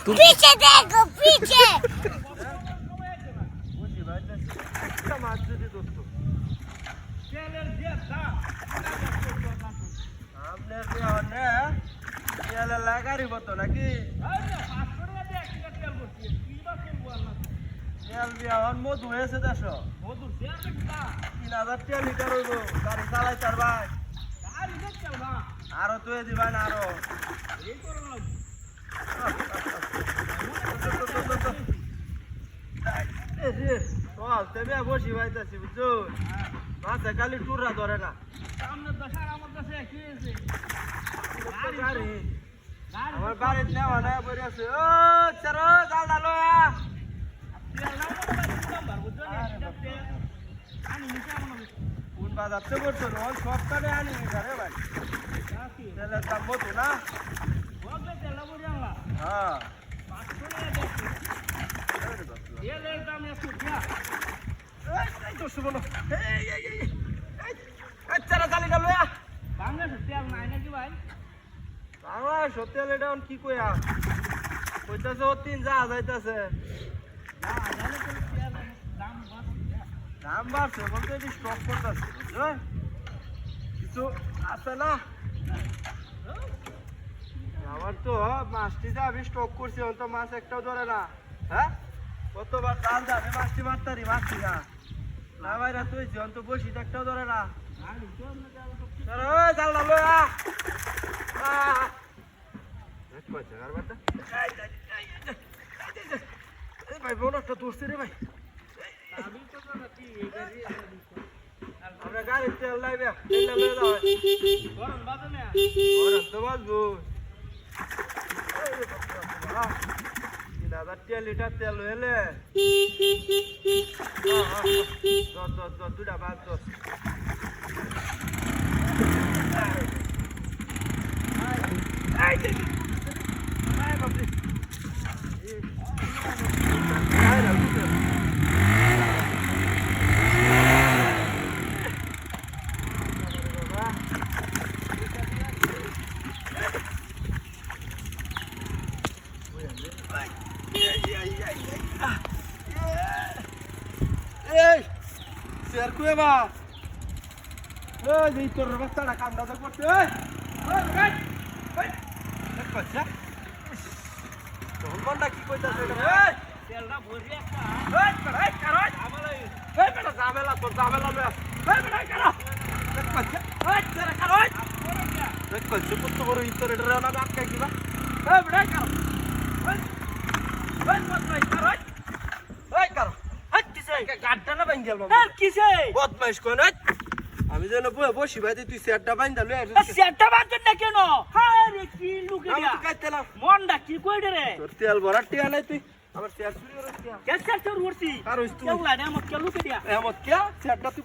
पीछे देखो पीछे লাগারি মতো নাকি তেল দিয়া মধু হয়েছে দেশ 3000 টাকা লিটার হইব গাড়ি চালাই তার ভাই আরো তুই দিবা না আরো বসি ভাইতেছি বুঝছো মাথা খালি টুরা ধরে না আমার বাড়ির নেওয়া না বই আছে ও চার জালটা লয়া কোন বাজার তো করছো সপ্তাহে আনি ঘরে ভাই তেলের দাম মতো না হ্যাঁ সত্যি এটা কি কইয়া কইতাছে ও 3 যা যাইতাছে দাম বাড়ছে বলতে স্টক করতেছে বুঝছো কিছু আছে না আমার তো মাছটি যা আমি স্টক করছি তো মাছ একটাও ধরে না হ্যাঁ কতবার জাল যাবে মাছটি মারতারি মাছটি না ভাইরা তুই জন তো বসি একটাও ধরে না জাল না লয়া ভাই বোনটা ধরছে রে ভাই আমরা গাড়ির তেল লাইবে তো বাজবো 3000 লিটার তেল হইলে দুটা বাজ Ser cueva. Di tur basta la cambia del porte. Cosa? Tolgonda কি কইতাছে এটা? তেলটা ভরি একটা। কারো। আমালাই। বেটা জামেলা তোর জামেলা লয়া। বেটা কারো। কথা। তেরা কারো। দেখো কত বড় ইতর এটা না আটকা কিবা। বেটা কারো। কারো। গাড্ডা না বাইন গেল কিসে বদমাইশ কোন আমি যেন বসি ভাই তুই সেটটা বাইন দাও সেটটা বাঁধছেন না কেন আরে কি লুকে আমি তো কাইতেলাম মনটা কি কইরে রে তোর তেল ভরা টিয়া নাই তুই আমার সেট চুরি করছিস কে সেট চুরি করছিস আর হইছ তুই কেউ লাগে আমার কে লুকে দিয়া এমত কে সেটটা